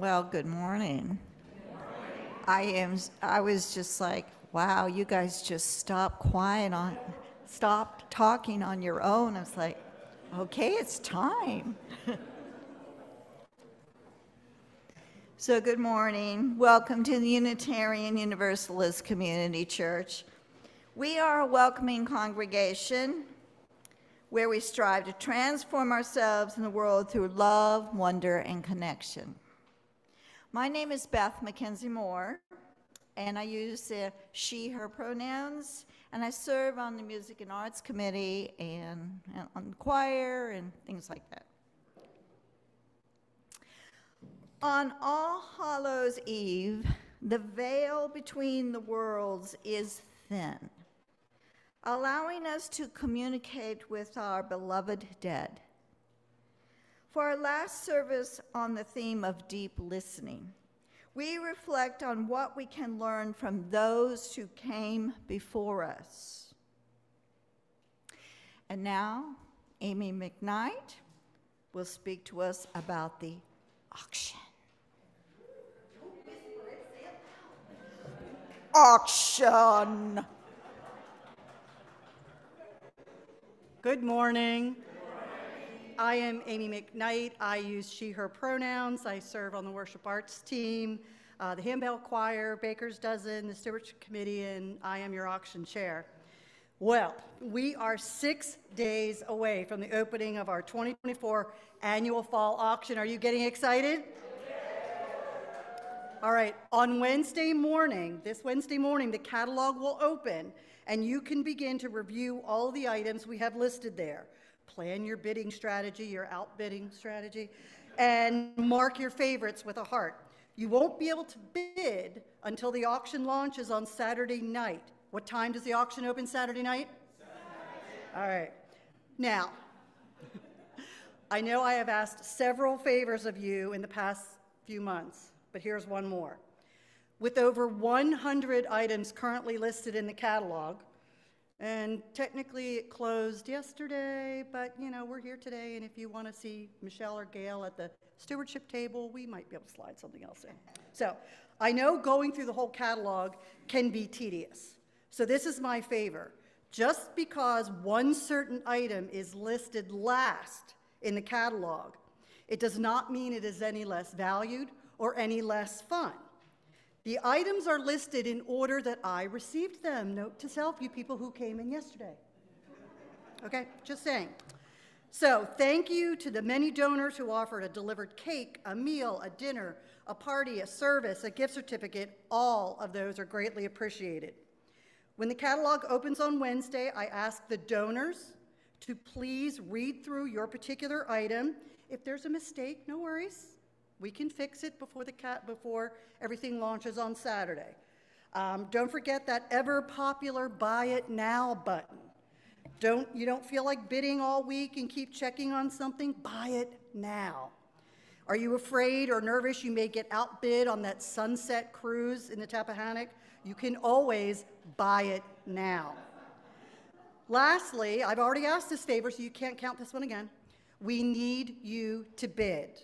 Well, good morning. I was just like, wow, you guys just stopped talking on your own. I was like, okay, it's time. So good morning. Welcome to the Unitarian Universalist Community Church. We are a welcoming congregation where we strive to transform ourselves in the world through love, wonder, and connection. My name is Beth Mackenzie Moore, and I use she, her pronouns, and I serve on the Music and Arts Committee and on the choir and things like that. On All Hallows Eve, the veil between the worlds is thin, allowing us to communicate with our beloved dead. For our last service on the theme of deep listening, we reflect on what we can learn from those who came before us. And now, Amy McKnight will speak to us about the auction. Auction! Good morning. I am Amy McKnight. I use she, her pronouns. I serve on the worship arts team, the handbell choir, Baker's Dozen, the stewardship committee, and I am your auction chair. Well, we are 6 days away from the opening of our 2024 annual fall auction. Are you getting excited? All right, on Wednesday morning, this Wednesday morning, the catalog will open, and you can begin to review all the items we have listed there. Plan your bidding strategy, your outbidding strategy, and mark your favorites with a heart. You won't be able to bid until the auction launches on Saturday night. What time does the auction open Saturday night? All right. Now, I know I have asked several favors of you in the past few months, but here's one more. With over 100 items currently listed in the catalog, and technically it closed yesterday, but you know, we're here today, and if you want to see Michelle or Gail at the stewardship table, we might be able to slide something else in. So I know going through the whole catalog can be tedious. So this is my favor. Just because one certain item is listed last in the catalog, it does not mean it is any less valued or any less fun. The items are listed in order that I received them. Note to self, you people who came in yesterday. Okay, just saying. So thank you to the many donors who offered a delivered cake, a meal, a dinner, a party, a service, a gift certificate. All of those are greatly appreciated. When the catalog opens on Wednesday, I ask the donors to please read through your particular item. If there's a mistake, no worries. We can fix it before everything launches on Saturday. Don't forget that ever popular buy it now button. You don't feel like bidding all week and keep checking on something? Buy it now. Are you afraid or nervous you may get outbid on that sunset cruise in the Tappahannock? You can always buy it now. Lastly, I've already asked this favor, so you can't count this one again. We need you to bid.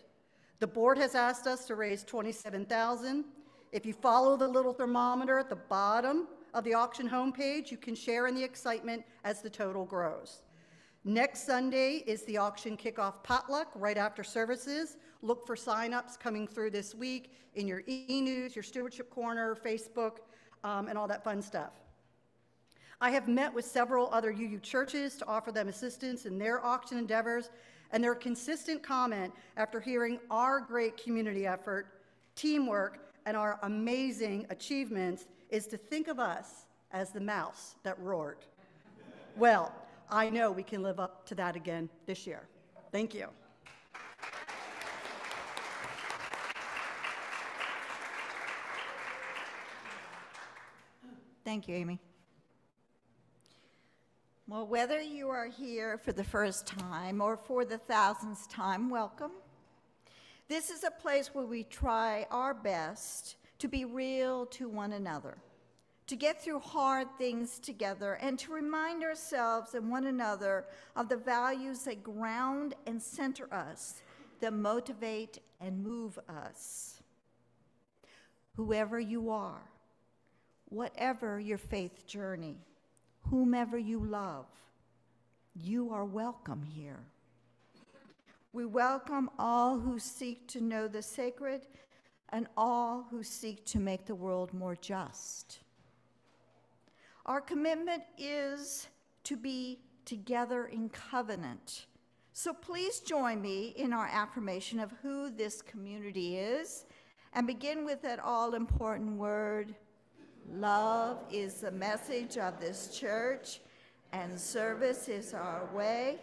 The board has asked us to raise $27,000. If you follow the little thermometer at the bottom of the auction homepage, you can share in the excitement as the total grows. Next Sunday is the auction kickoff potluck right after services. Look for signups coming through this week in your e-news, your stewardship corner, Facebook, and all that fun stuff. I have met with several other UU churches to offer them assistance in their auction endeavors, and their consistent comment after hearing our great community effort, teamwork, and our amazing achievements is to think of us as the mouse that roared. Well, I know we can live up to that again this year. Thank you. Thank you, Amy. Well, whether you are here for the first time or for the thousandth time, welcome. This is a place where we try our best to be real to one another, to get through hard things together, and to remind ourselves and one another of the values that ground and center us, that motivate and move us. whoever you are, whatever your faith journey, whomever you love, you are welcome here. We welcome all who seek to know the sacred and all who seek to make the world more just. Our commitment is to be together in covenant. So please join me in our affirmation of who this community is and begin with that all-important word. Love is the message of this church, and service is our way.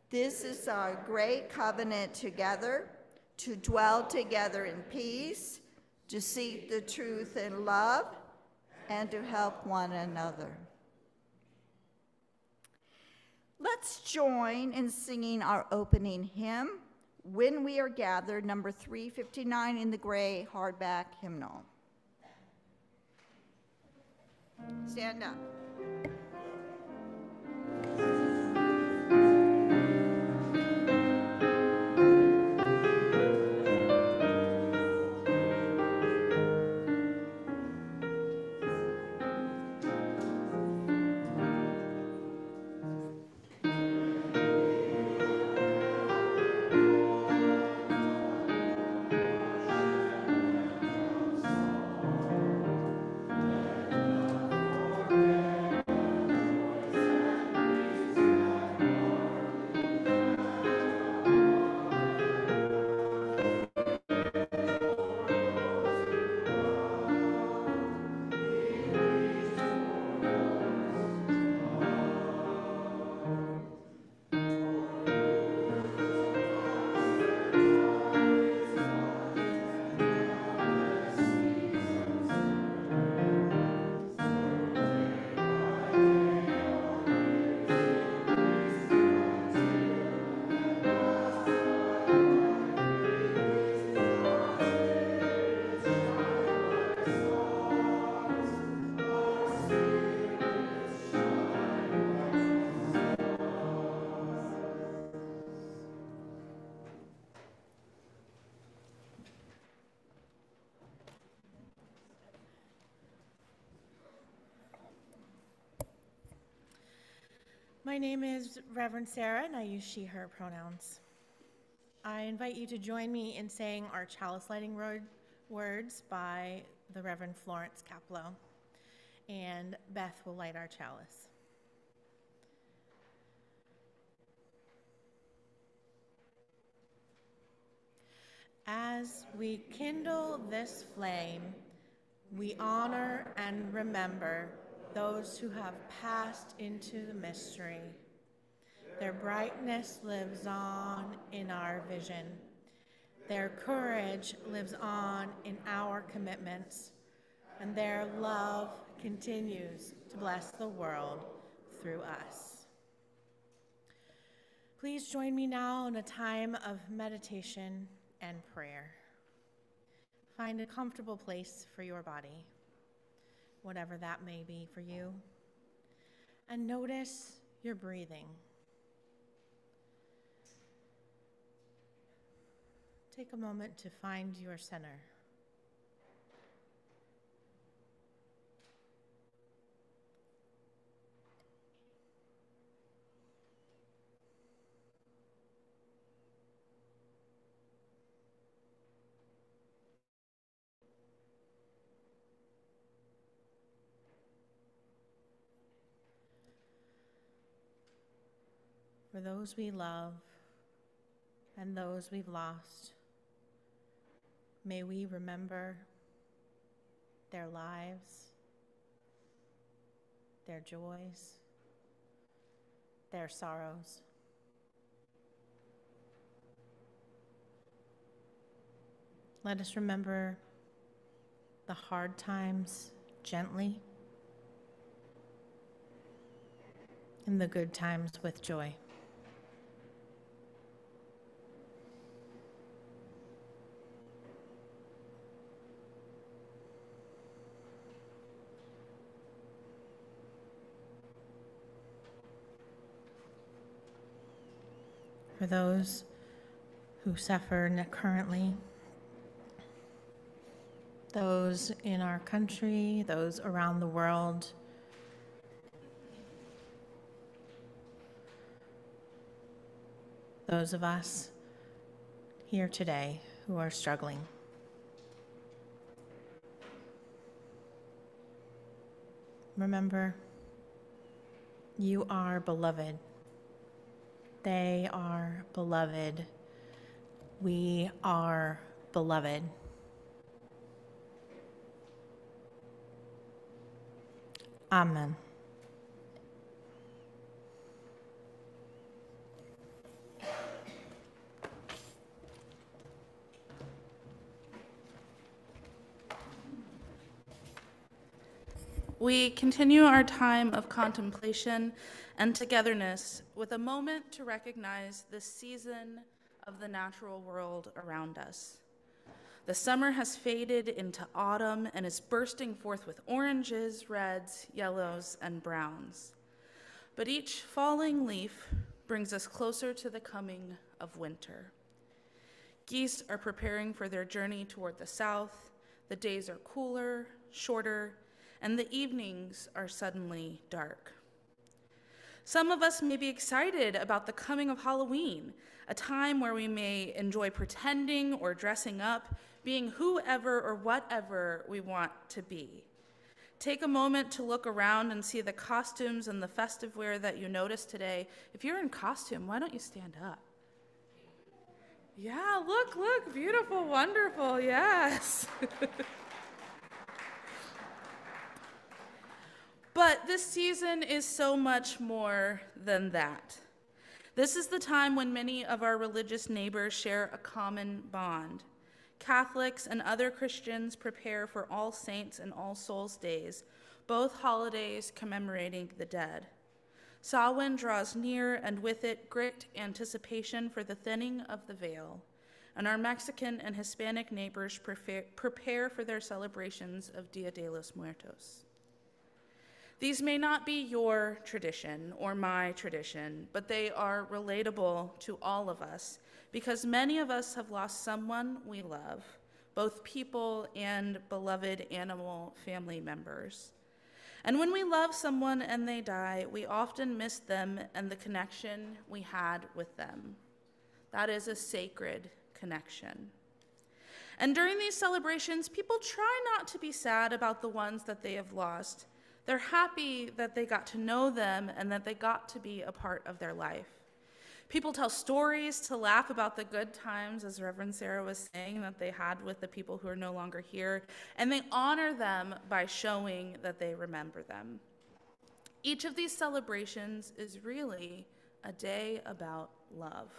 This is our great covenant together, to dwell together in peace, to seek the truth in love, and to help one another. Let's join in singing our opening hymn, When We Are Gathered, number 359 in the gray hardback hymnal. Stand up. My name is Reverend Sarah, and I use she, her pronouns. I invite you to join me in saying our chalice lighting words by the Reverend Florence Caplow, and Beth will light our chalice. As we kindle this flame, we honor and remember those who have passed into the mystery. Their brightness lives on in our vision. Their courage lives on in our commitments, and their love continues to bless the world through us. Please join me now in a time of meditation and prayer. Find a comfortable place for your body, whatever that may be for you, and notice your breathing. Take a moment to find your center. For those we love and those we've lost, may we remember their lives, their joys, their sorrows. Let us remember the hard times gently and the good times with joy. For those who suffer currently, those in our country, those around the world. Those of us here today who are struggling. Remember, you are beloved. They are beloved. We are beloved. Amen. We continue our time of contemplation and togetherness with a moment to recognize the season of the natural world around us. The summer has faded into autumn and is bursting forth with oranges, reds, yellows, and browns. But each falling leaf brings us closer to the coming of winter. Geese are preparing for their journey toward the south. The days are cooler, shorter, and the evenings are suddenly dark. Some of us may be excited about the coming of Halloween, a time where we may enjoy pretending or dressing up, being whoever or whatever we want to be. Take a moment to look around and see the costumes and the festive wear that you noticed today. If you're in costume, why don't you stand up? Yeah, look, beautiful, wonderful, yes. But this season is so much more than that. This is the time when many of our religious neighbors share a common bond. Catholics and other Christians prepare for All Saints and All Souls Days, both holidays commemorating the dead. Samhain draws near, and with it, great anticipation for the thinning of the veil. And our Mexican and Hispanic neighbors prepare for their celebrations of Dia de los Muertos. These may not be your tradition or my tradition, but they are relatable to all of us because many of us have lost someone we love, both people and beloved animal family members. And when we love someone and they die, we often miss them and the connection we had with them. That is a sacred connection. And during these celebrations, people try not to be sad about the ones that they have lost. They're happy that they got to know them and that they got to be a part of their life. People tell stories to laugh about the good times, as Reverend Sarah was saying, that they had with the people who are no longer here, and they honor them by showing that they remember them. Each of these celebrations is really a day about love,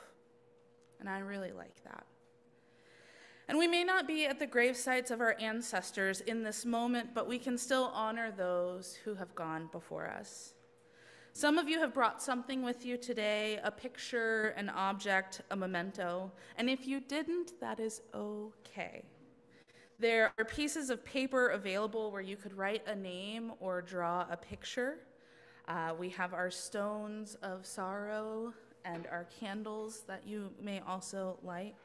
and I really like that. And we may not be at the grave sites of our ancestors in this moment, but we can still honor those who have gone before us. Some of you have brought something with you today, a picture, an object, a memento, and if you didn't, that is okay. There are pieces of paper available where you could write a name or draw a picture. We have our stones of sorrow and our candles that you may also light.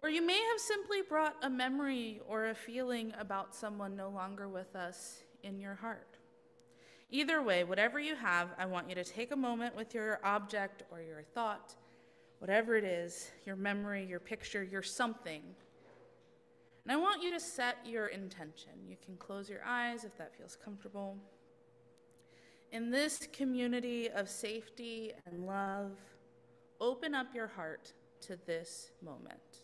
Or you may have simply brought a memory or a feeling about someone no longer with us in your heart. Either way, whatever you have, I want you to take a moment with your object or your thought, whatever it is, your memory, your picture, your something. And I want you to set your intention. You can close your eyes if that feels comfortable. In this community of safety and love, open up your heart to this moment.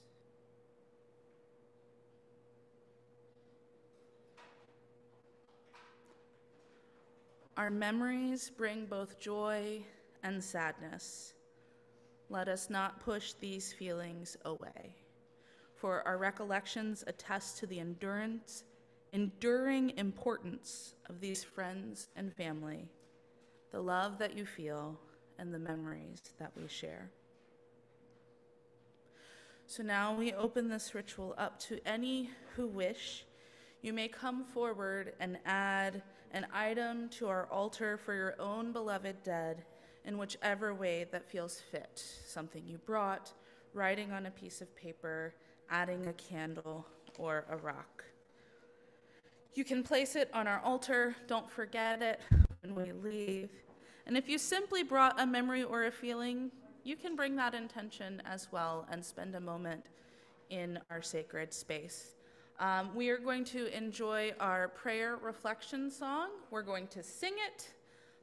Our memories bring both joy and sadness. Let us not push these feelings away, for our recollections attest to the enduring importance of these friends and family, the love that you feel, and the memories that we share. So now we open this ritual up to any who wish. You may come forward and add an item to our altar for your own beloved dead in whichever way that feels fit. Something you brought, writing on a piece of paper, adding a candle, or a rock. You can place it on our altar. Don't forget it when we leave. And if you simply brought a memory or a feeling, you can bring that intention as well and spend a moment in our sacred space. We are going to enjoy our prayer reflection song. We're going to sing it,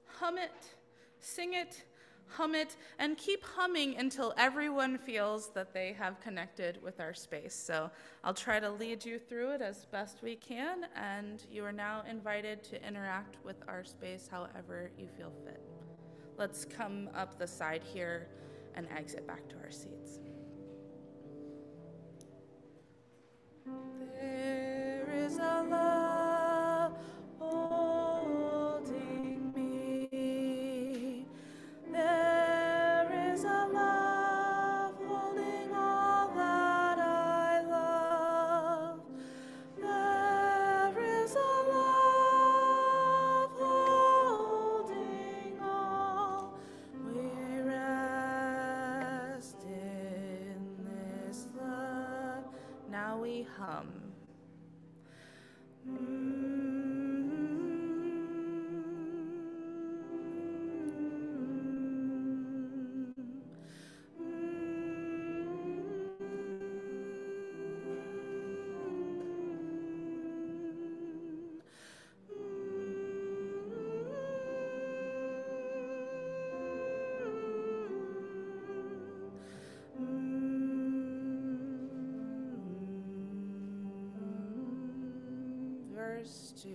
hum it, sing it, hum it, and keep humming until everyone feels that they have connected with our space. So I'll try to lead you through it as best we can, and you are now invited to interact with our space however you feel fit. Let's come up the side here and exit back to our seats. There is a love holding me. There is a love holding all that I love. There is a love holding all. We rest in this love. Now we hum. Verse 2.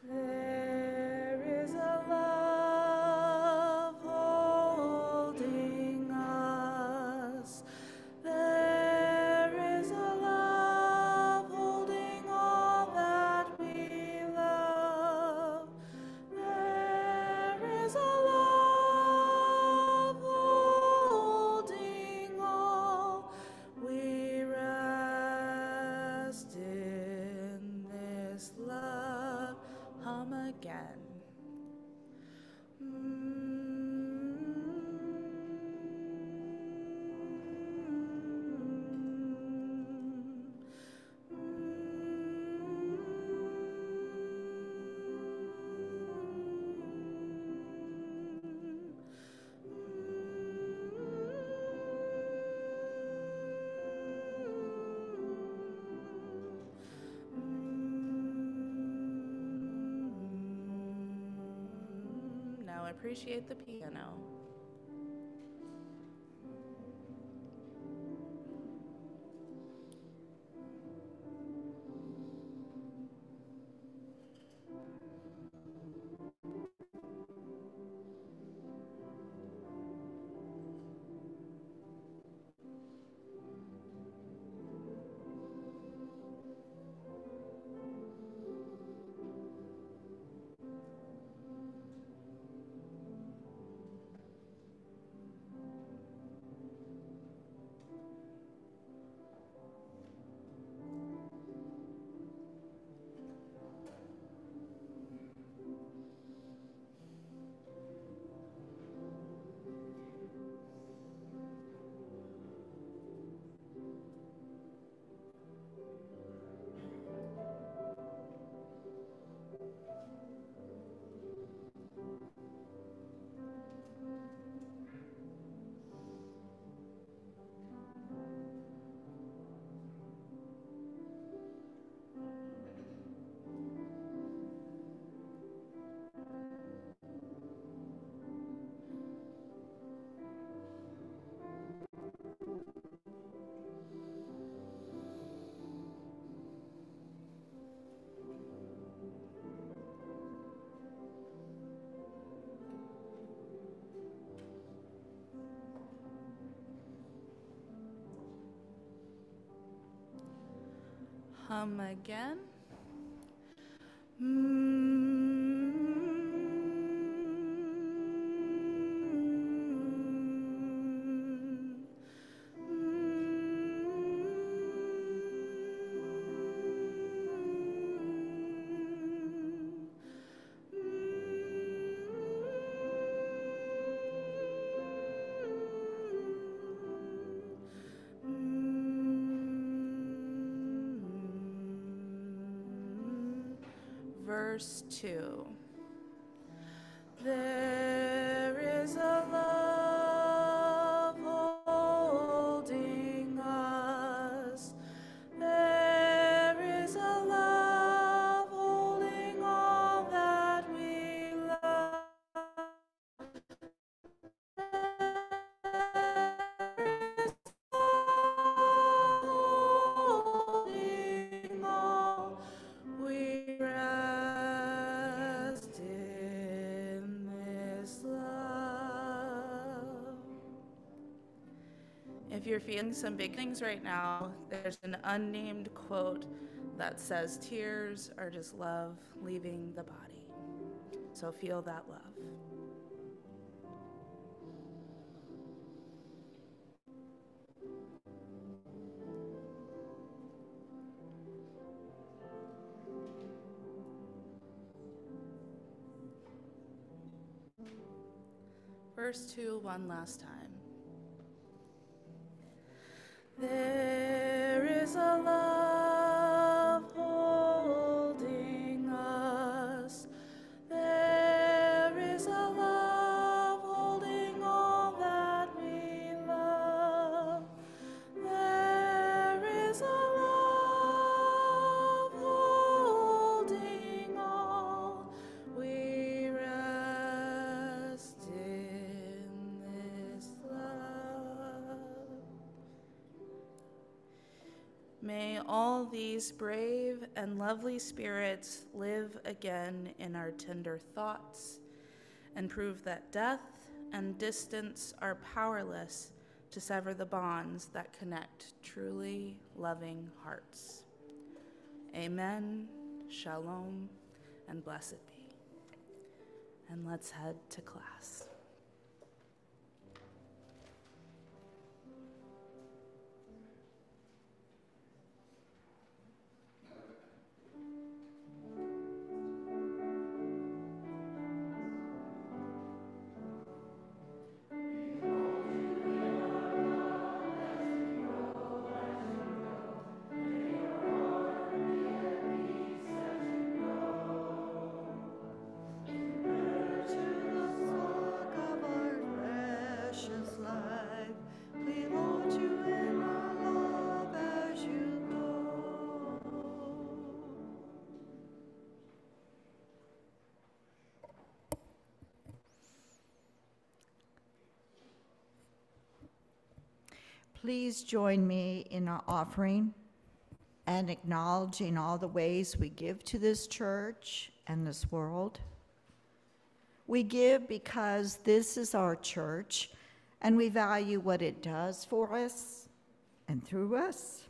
There is a love holding us. There is a love holding all that we love. There is a love holding all. We rest in this love. Hum again. Now appreciate the piano. Hum again. verse 2. There is a love holding us. There is a love holding all that we love. Holding all, we rest in this love. If you're feeling some big things right now, there's an unnamed quote that says, "Tears are just love leaving the body." So feel that love. Verse 2, one last time. There is a love holding us. There is a love holding all that we love. There is a love holding all. We rest in this love. May all these brave and lovely spirits live again in our tender thoughts and prove that death and distance are powerless to sever the bonds that connect truly loving hearts. Amen, shalom, and blessed be. And let's head to class. Please join me in our offering and acknowledging all the ways we give to this church and this world. We give because this is our church and we value what it does for us and through us.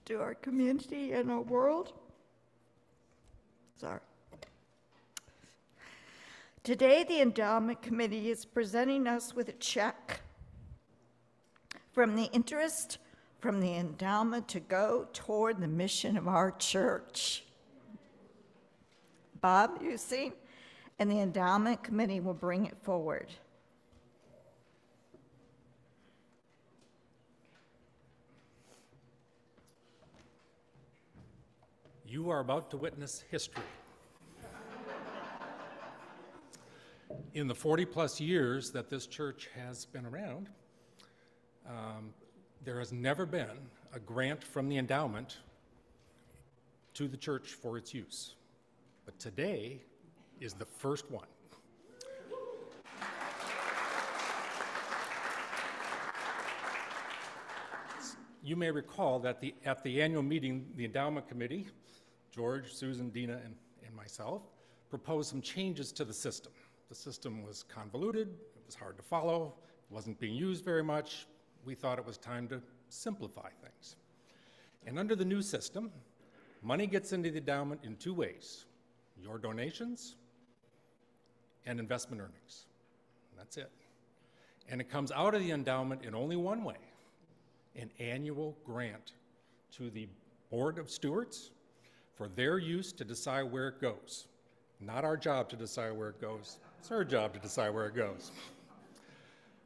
To our community and our world. Sorry. Today, the Endowment Committee is presenting us with a check from the interest from the endowment to go toward the mission of our church. Bob, you see? And the Endowment Committee will bring it forward. You are about to witness history. In the 40-plus years that this church has been around, there has never been a grant from the endowment to the church for its use. But today is the first one. You may recall that at the annual meeting, the endowment committee, George, Susan, Dina, and myself, proposed some changes to the system. The system was convoluted, it was hard to follow, it wasn't being used very much. We thought it was time to simplify things. And under the new system, money gets into the endowment in two ways: your donations and investment earnings. That's it. And it comes out of the endowment in only one way: an annual grant to the Board of Stewards for their use to decide where it goes. Not our job to decide where it goes. It's our job to decide where it goes.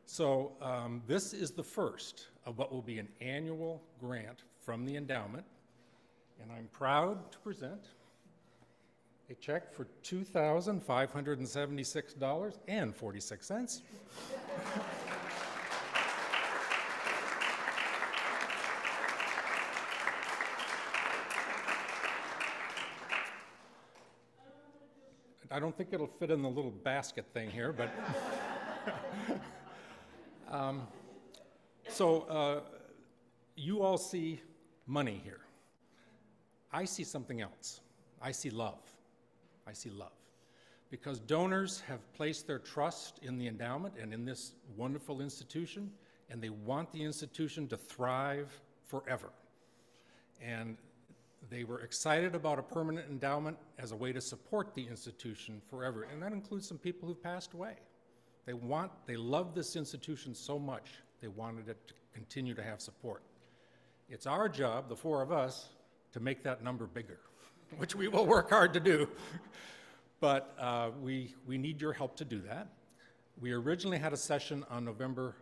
So this is the first of what will be an annual grant from the endowment And I'm proud to present a check for $2,576.46. I don't think it'll fit in the little basket thing here, but you all see money here. I see something else. I see love. I see love. Because donors have placed their trust in the endowment and in this wonderful institution, and they want the institution to thrive forever. And they were excited about a permanent endowment as a way to support the institution forever, and that includes some people who've passed away. They love this institution so much, they wanted it to continue to have support. It's our job, the four of us, to make that number bigger, which we will work hard to do. But we need your help to do that. We originally had a session on November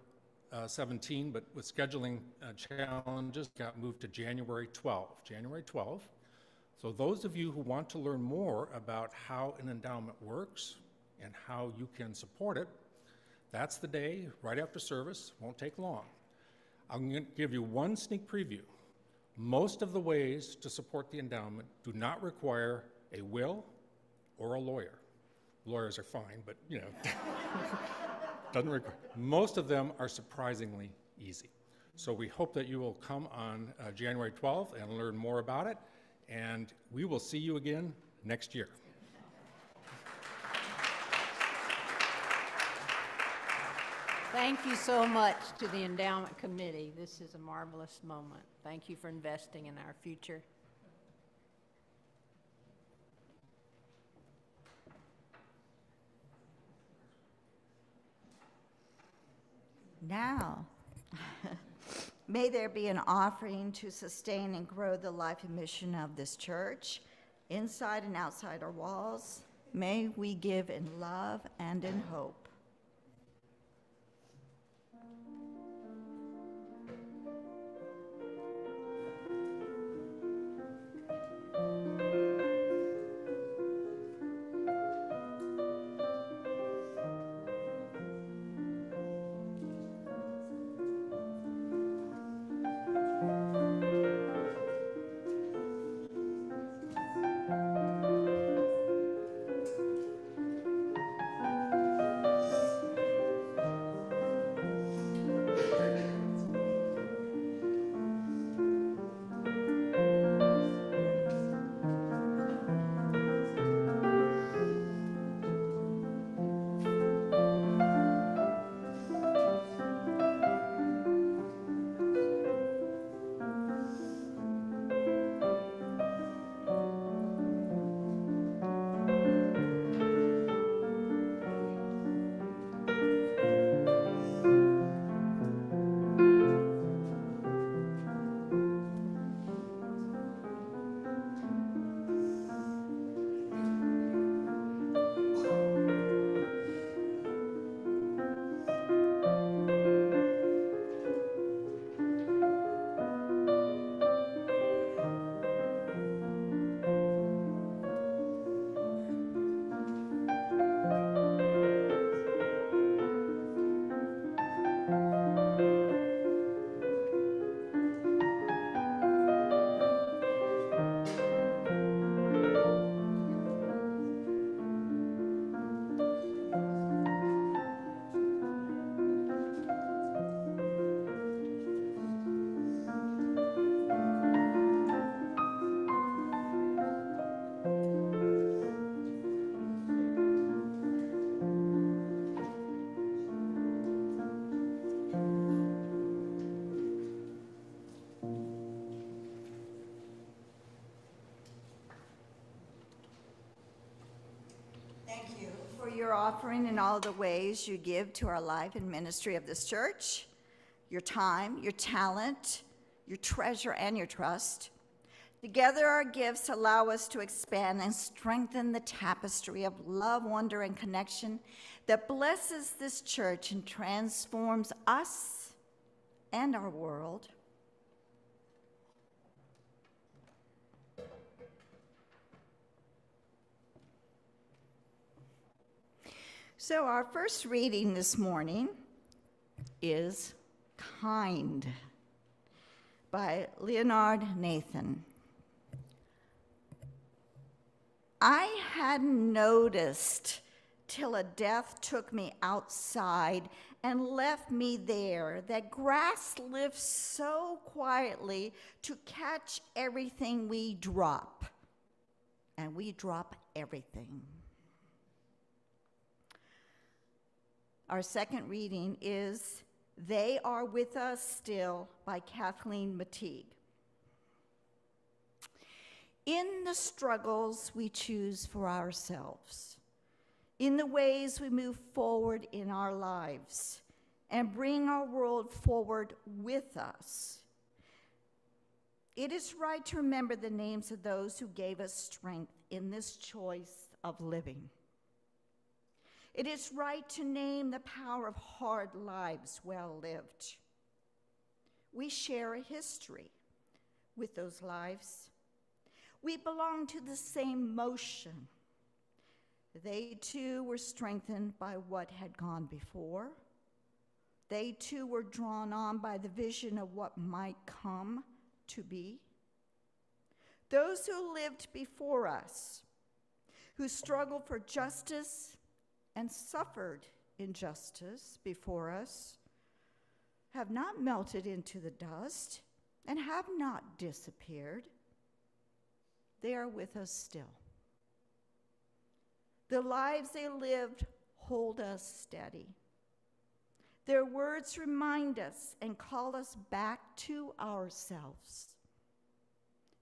17, but with scheduling challenges, got moved to January 12. January 12. So those of you who want to learn more about how an endowment works and how you can support it, that's the day, right after service, won't take long. I'm going to give you one sneak preview. Most of the ways to support the endowment do not require a will or a lawyer. Lawyers are fine, but you know, doesn't require. Most of them are surprisingly easy. So we hope that you will come on January 12th and learn more about it, and we will see you again next year. Thank you so much to the Endowment Committee. This is a marvelous moment. Thank you for investing in our future. Now, may there be an offering to sustain and grow the life and mission of this church, inside and outside our walls. May we give in love and in hope. Your offering in all the ways you give to our life and ministry of this church, your time, your talent, your treasure, and your trust. Together, our gifts allow us to expand and strengthen the tapestry of love, wonder, and connection that blesses this church and transforms us and our world. So our first reading this morning is Kind by Leonard Nathan. I hadn't noticed till a death took me outside and left me there that grass lifts so quietly to catch everything we drop. And we drop everything. Our second reading is They Are With Us Still by Kathleen Mateague. In the struggles we choose for ourselves, in the ways we move forward in our lives and bring our world forward with us, it is right to remember the names of those who gave us strength in this choice of living. It is right to name the power of hard lives well lived. We share a history with those lives. We belong to the same motion. They too were strengthened by what had gone before. They too were drawn on by the vision of what might come to be. Those who lived before us, who struggled for justice and suffered injustice before us, have not melted into the dust and have not disappeared. They are with us still. The lives they lived hold us steady. Their words remind us and call us back to ourselves.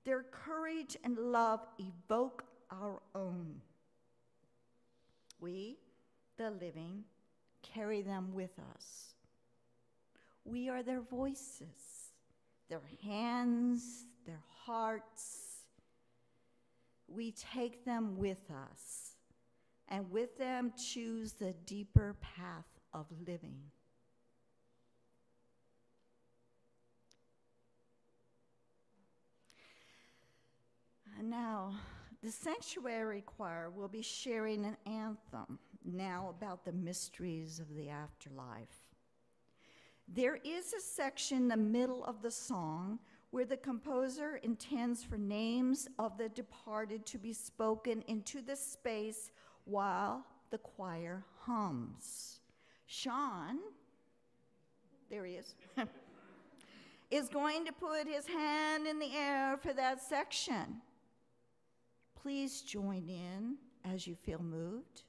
Their courage and love evoke our own. We, the living, carry them with us. We are their voices, their hands, their hearts. We take them with us, and with them choose the deeper path of living. And now, the Sanctuary Choir will be sharing an anthem now about the mysteries of the afterlife. There is a section in the middle of the song where the composer intends for names of the departed to be spoken into the space while the choir hums. Sean, there he is going to put his hand in the air for that section. Please join in as you feel moved.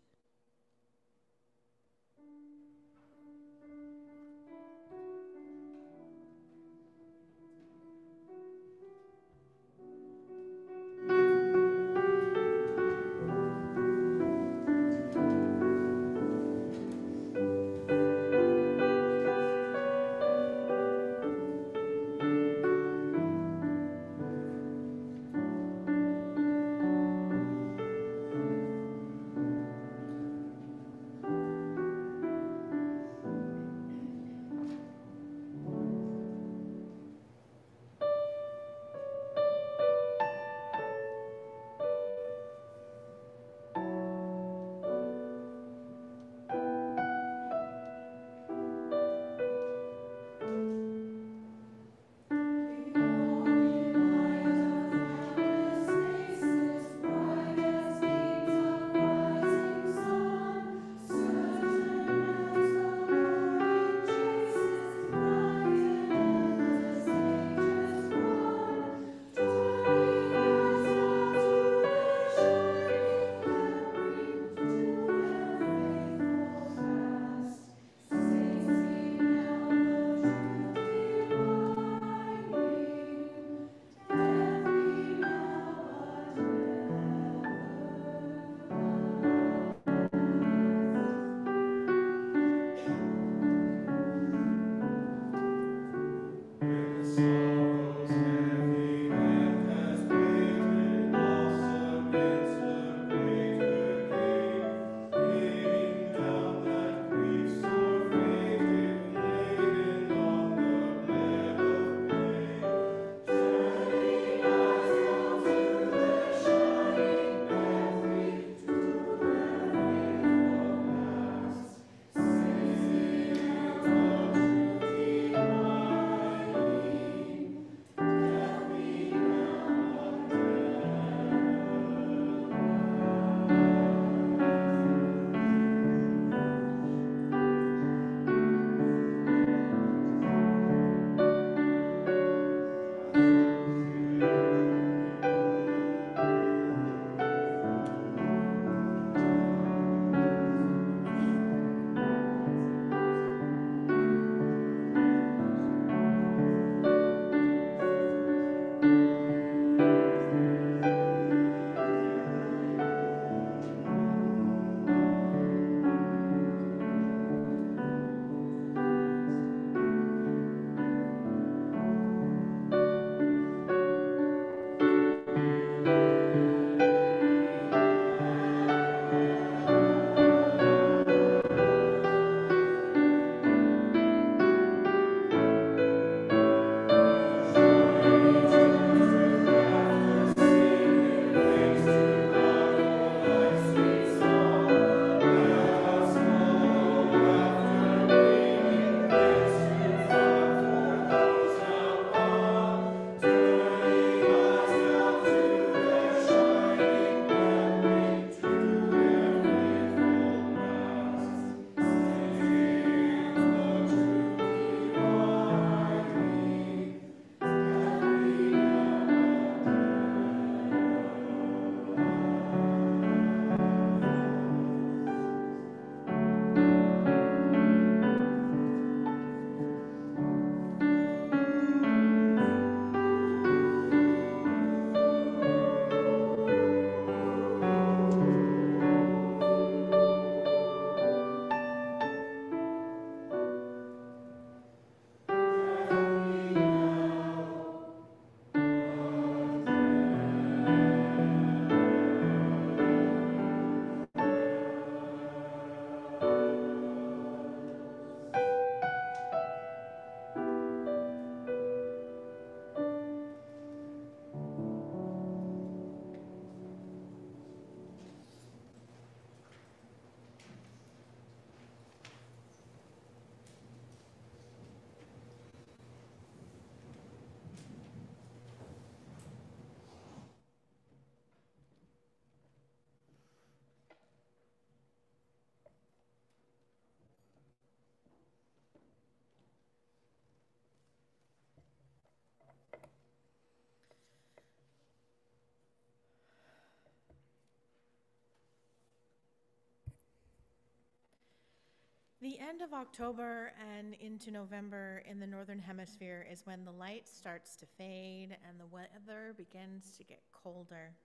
The end of October and into November in the Northern Hemisphere is when the light starts to fade and the weather begins to get colder.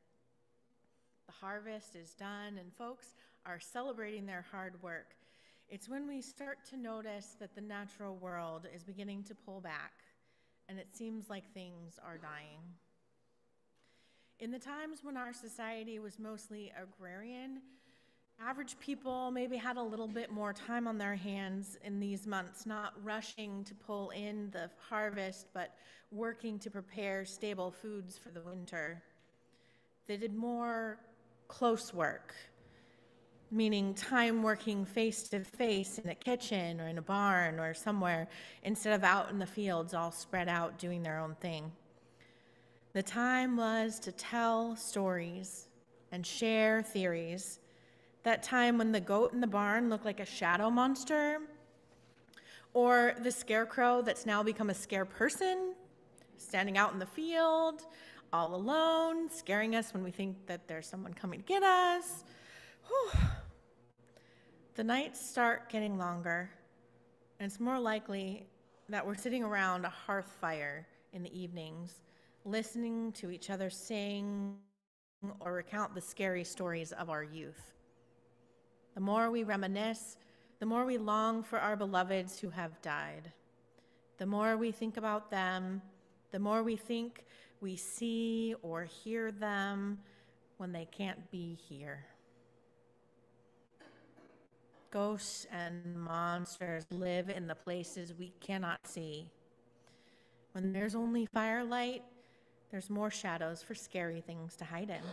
The harvest is done and folks are celebrating their hard work. It's when we start to notice that the natural world is beginning to pull back and it seems like things are dying. In the times when our society was mostly agrarian, average people maybe had a little bit more time on their hands in these months, not rushing to pull in the harvest, but working to prepare stable foods for the winter. They did more close work, meaning time working face to face in a kitchen or in a barn or somewhere, instead of out in the fields all spread out doing their own thing. The time was to tell stories and share theories. That time when the goat in the barn looked like a shadow monster, or the scarecrow that's now become a scare person, standing out in the field, all alone, scaring us when we think that there's someone coming to get us. Whew. The nights start getting longer, and it's more likely that we're sitting around a hearth fire in the evenings, listening to each other sing or recount the scary stories of our youth. The more we reminisce, the more we long for our beloveds who have died. The more we think about them, the more we think we see or hear them when they can't be here. Ghosts and monsters live in the places we cannot see. When there's only firelight, there's more shadows for scary things to hide in.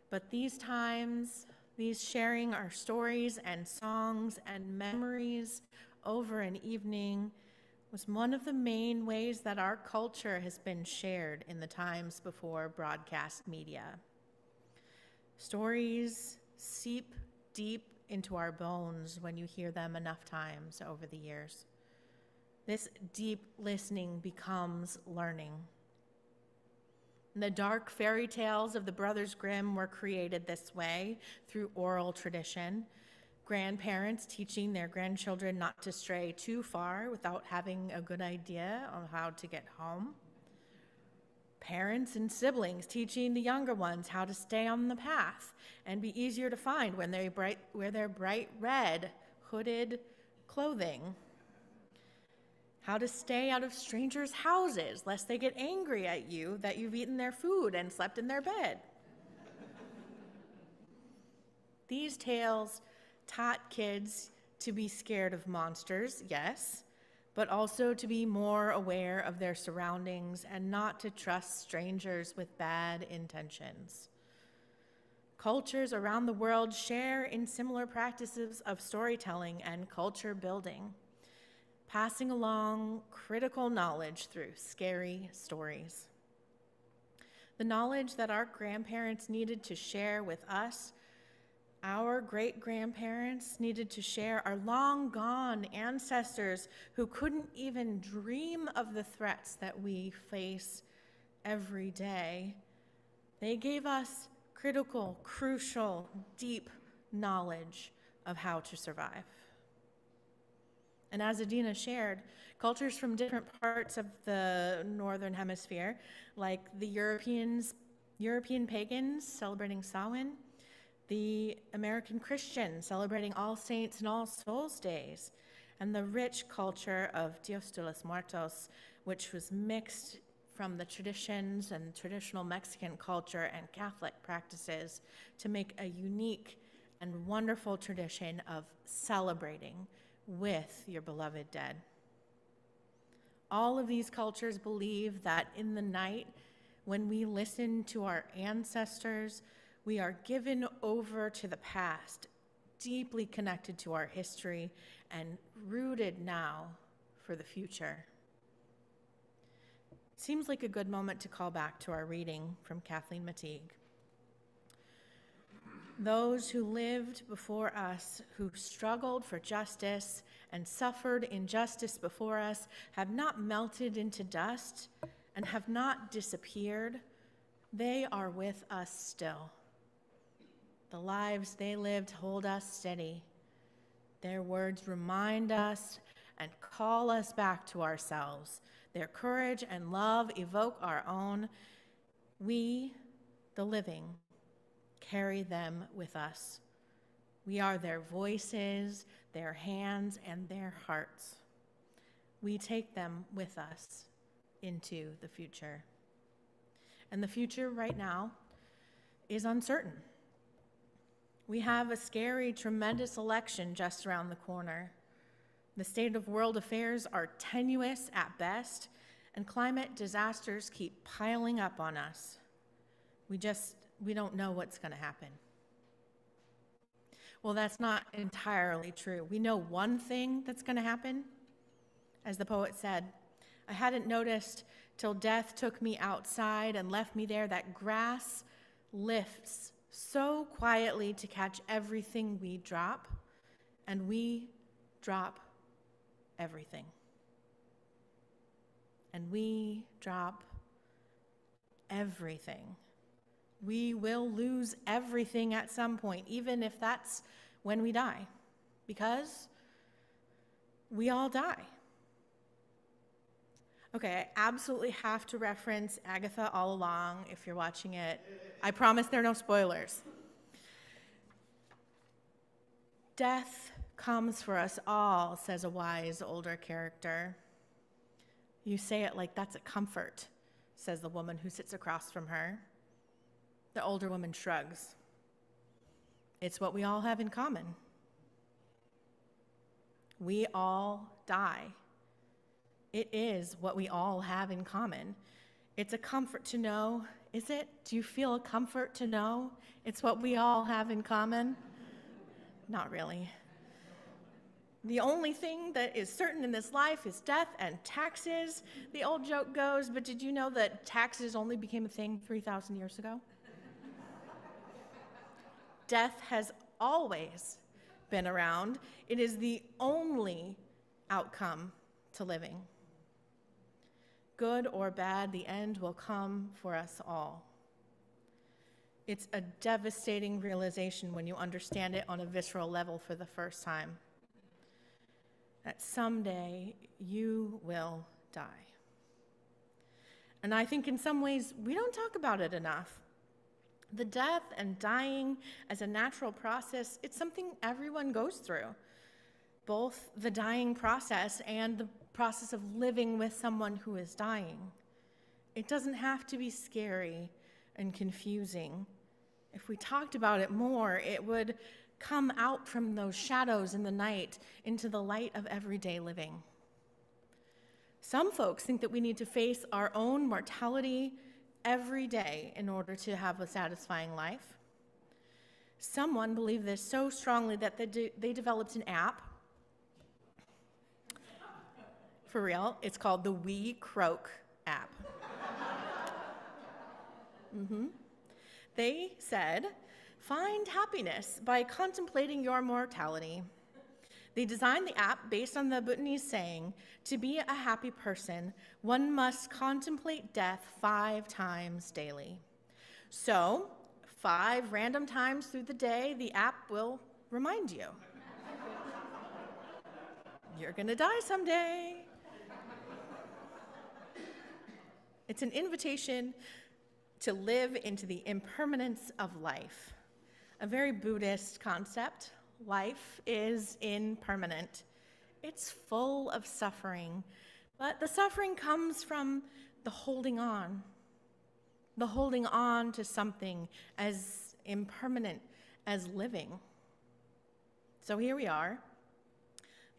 But these times, these sharing our stories and songs and memories over an evening was one of the main ways that our culture has been shared in the times before broadcast media. Stories seep deep into our bones when you hear them enough times over the years. This deep listening becomes learning. The dark fairy tales of the Brothers Grimm were created this way through oral tradition. Grandparents teaching their grandchildren not to stray too far without having a good idea on how to get home. Parents and siblings teaching the younger ones how to stay on the path and be easier to find when they wear their bright red hooded clothing. How to stay out of strangers' houses lest they get angry at you that you've eaten their food and slept in their bed. These tales taught kids to be scared of monsters, yes, but also to be more aware of their surroundings and not to trust strangers with bad intentions. Cultures around the world share in similar practices of storytelling and culture building, passing along critical knowledge through scary stories. The knowledge that our grandparents needed to share with us, our great-grandparents needed to share, our long-gone ancestors who couldn't even dream of the threats that we face every day. They gave us critical, crucial, deep knowledge of how to survive. And as Adina shared, cultures from different parts of the Northern Hemisphere, like the European pagans celebrating Samhain, the American Christians celebrating All Saints and All Souls Days, and the rich culture of Dios de los Muertos, which was mixed from the traditions and traditional Mexican culture and Catholic practices to make a unique and wonderful tradition of celebrating with your beloved dead. All of these cultures believe that in the night, when we listen to our ancestors, we are given over to the past, deeply connected to our history and rooted now for the future. Seems like a good moment to call back to our reading from Kathleen Mateague. Those who lived before us, who struggled for justice and suffered injustice before us, have not melted into dust and have not disappeared. They are with us still. The lives they lived hold us steady. Their words remind us and call us back to ourselves. Their courage and love evoke our own. We, the living, carry them with us. We are their voices, their hands, and their hearts. We take them with us into the future. And the future right now is uncertain. We have a scary, tremendous election just around the corner. The state of world affairs are tenuous at best, and climate disasters keep piling up on us. We don't know what's going to happen. Well, that's not entirely true. We know one thing that's going to happen. As the poet said, I hadn't noticed till death took me outside and left me there that grass lifts so quietly to catch everything we drop, and we drop everything. And we drop everything. We will lose everything at some point, even if that's when we die, because we all die. Okay, I absolutely have to reference Agatha All Along if you're watching it. I promise there are no spoilers. Death comes for us all, says a wise older character. You say it like that's a comfort, says the woman who sits across from her. The older woman shrugs. It's what we all have in common. We all die. It is what we all have in common. It's a comfort to know, is it? Do you feel a comfort to know it's what we all have in common? Not really. The only thing that is certain in this life is death and taxes. The old joke goes, but did you know that taxes only became a thing 3,000 years ago? Death has always been around. It is the only outcome to living. Good or bad, the end will come for us all. It's a devastating realization when you understand it on a visceral level for the first time. That someday you will die. And I think in some ways we don't talk about it enough. The death and dying as a natural process, it's something everyone goes through. Both the dying process and the process of living with someone who is dying. It doesn't have to be scary and confusing. If we talked about it more, it would come out from those shadows in the night into the light of everyday living. Some folks think that we need to face our own mortality every day in order to have a satisfying life. Someone believed this so strongly that they developed an app. For real, it's called the We Croak app. They said, find happiness by contemplating your mortality. They designed the app based on the Bhutanese saying, to be a happy person, one must contemplate death 5 times daily. So, 5 random times through the day, the app will remind you. You're gonna die someday. It's an invitation to live into the impermanence of life. A very Buddhist concept. Life is impermanent. It's full of suffering, but the suffering comes from the holding on to something as impermanent as living. So here we are,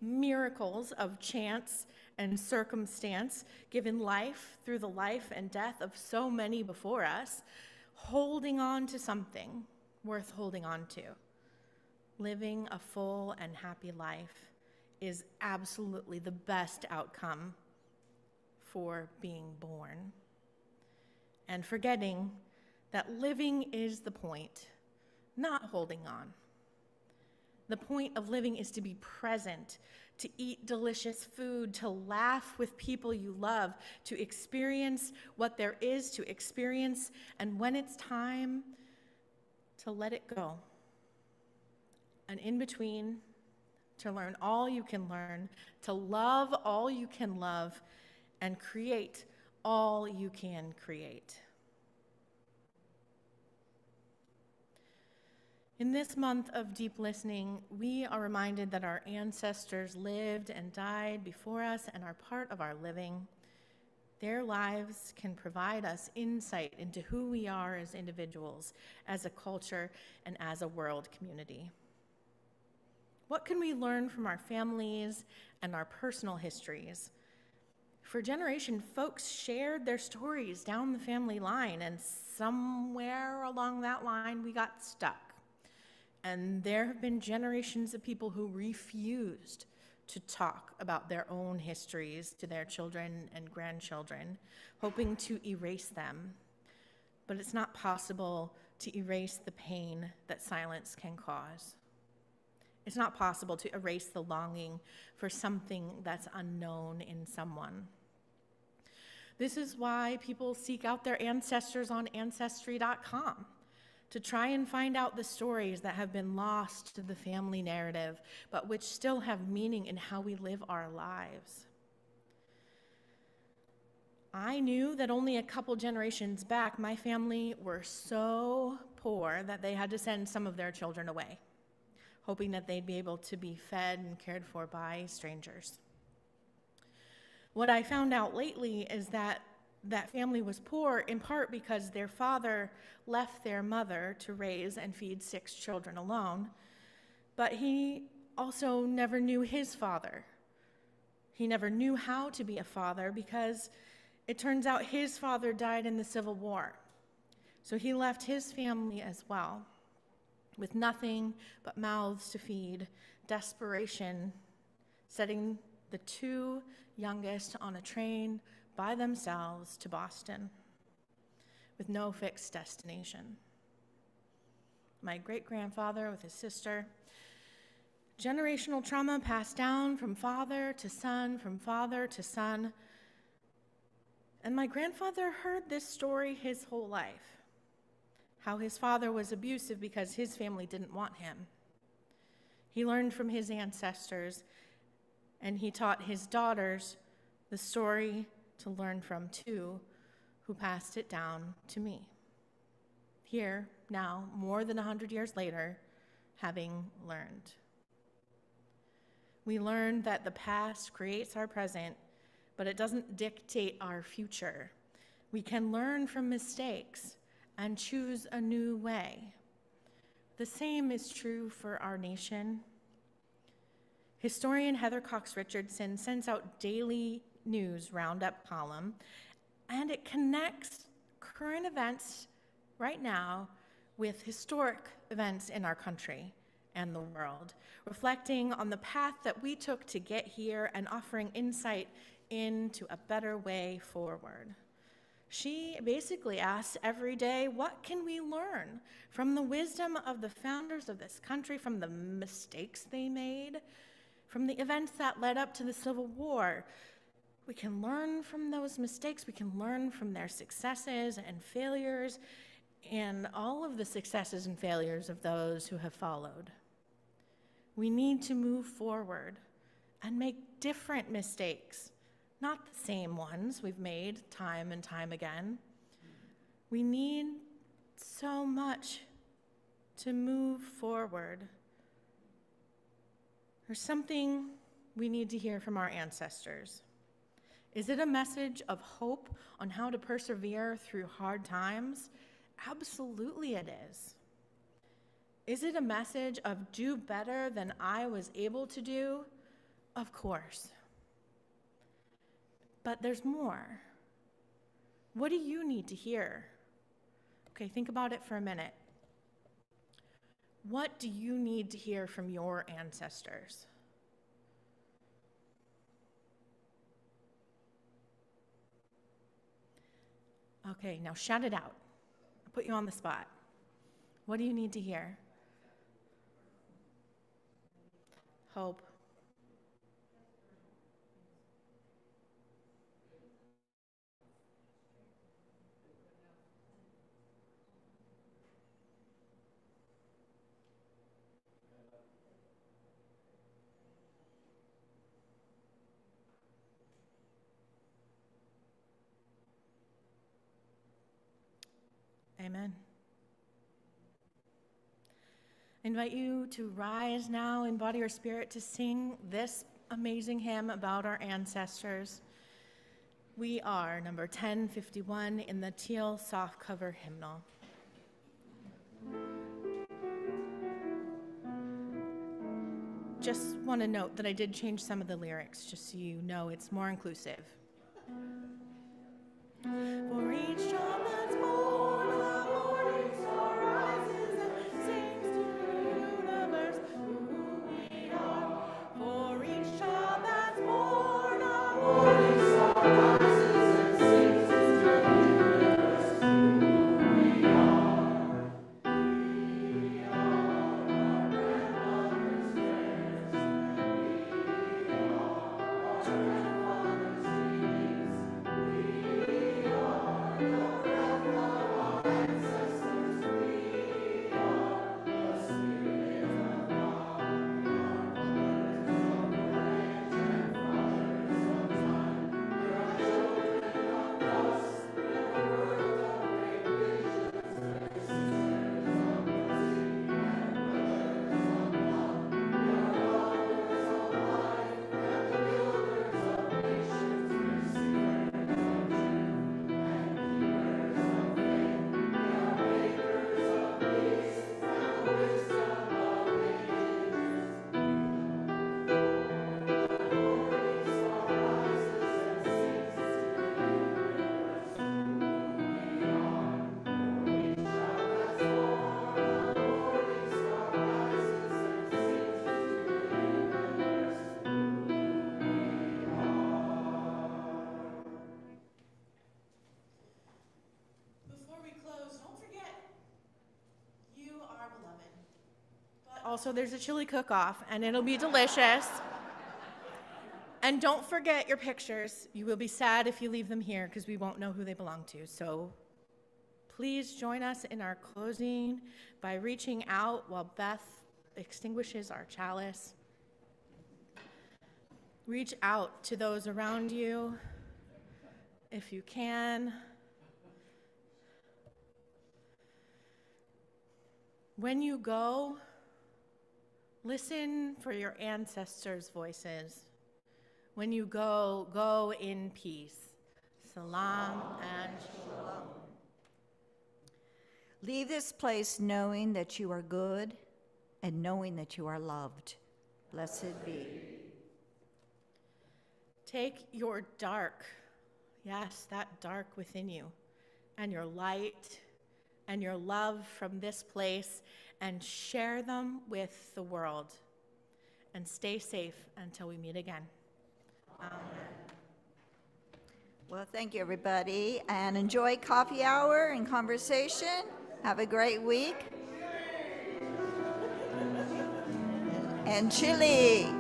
miracles of chance and circumstance, given life through the life and death of so many before us, holding on to something worth holding on to. Living a full and happy life is absolutely the best outcome for being born. And forgetting that living is the point, not holding on. The point of living is to be present, to eat delicious food, to laugh with people you love, to experience what there is to experience, and when it's time, to let it go. And in between, to learn all you can learn, to love all you can love, and create all you can create. In this month of deep listening, we are reminded that our ancestors lived and died before us and are part of our living. Their lives can provide us insight into who we are as individuals, as a culture, and as a world community. What can we learn from our families and our personal histories? For generations, folks shared their stories down the family line, and somewhere along that line, we got stuck. And there have been generations of people who refused to talk about their own histories to their children and grandchildren, hoping to erase them. But it's not possible to erase the pain that silence can cause. It's not possible to erase the longing for something that's unknown in someone. This is why people seek out their ancestors on Ancestry.com, to try and find out the stories that have been lost to the family narrative, but which still have meaning in how we live our lives. I knew that only a couple generations back, my family were so poor that they had to send some of their children away, hoping that they'd be able to be fed and cared for by strangers. What I found out lately is that family was poor in part because their father left their mother to raise and feed 6 children alone, but he also never knew his father. He never knew how to be a father because it turns out his father died in the Civil War. So he left his family as well, with nothing but mouths to feed, desperation, setting the 2 youngest on a train by themselves to Boston with no fixed destination. My great-grandfather with his sister, generational trauma passed down from father to son, from father to son. And my grandfather heard this story his whole life, how his father was abusive because his family didn't want him. He learned from his ancestors, and he taught his daughters the story to learn from too, who passed it down to me. Here, now, more than 100 years later, having learned. We learned that the past creates our present, but it doesn't dictate our future. We can learn from mistakes and choose a new way. The same is true for our nation. Historian Heather Cox Richardson sends out daily news roundup column, and it connects current events right now with historic events in our country and the world, reflecting on the path that we took to get here and offering insight into a better way forward. She basically asks every day, what can we learn from the wisdom of the founders of this country, from the mistakes they made, from the events that led up to the Civil War? We can learn from those mistakes. We can learn from their successes and failures and all of the successes and failures of those who have followed. We need to move forward and make different mistakes, not the same ones we've made time and time again. We need so much to move forward. There's something we need to hear from our ancestors. Is it a message of hope on how to persevere through hard times? Absolutely it is. Is it a message of do better than I was able to do? Of course. But there's more. What do you need to hear? Okay, think about it for a minute. What do you need to hear from your ancestors? Okay, now shout it out. I'll put you on the spot. What do you need to hear? Hope. Amen. I invite you to rise now in body or spirit to sing this amazing hymn about our ancestors. We are number 1051 in the teal softcover hymnal. Just want to note that I did change some of the lyrics, just so you know it's more inclusive. For each child that's born, a morning star rises and sings to the universe who we are. For each child that's born, a morning star rises and sings to the universe who we are. We are our grandmother's prayers, we are our grandfather's dreams, we are the breath of our ancestors, we are the spirit of God, our mothers of rage and fathers of time. We are children of dust, we are world of great visions, we are sisters of mercy and brothers of love. We are lovers of life and builders of nations, we are seekers of truth and keepers of faith. We are makers of peace and the wisdom of ages. The morning star rises and sings to the universe who we are. For each child that's born, the morning star rises and sings to the universe who we are. Before we close, don't forget, you are beloved. But also, there's a chili cook-off, and it'll be delicious. And don't forget your pictures. You will be sad if you leave them here, because we won't know who they belong to. So please join us in our closing by reaching out while Beth extinguishes our chalice. Reach out to those around you if you can. When you go, listen for your ancestors' voices. When you go, go in peace. Salam and shalom. Leave this place knowing that you are good and knowing that you are loved. Blessed be. Take your dark, yes, that dark within you, and your light and your love from this place, and share them with the world. And stay safe until we meet again. Amen. Well, thank you, everybody, and enjoy coffee hour and conversation. Have a great week. And chili.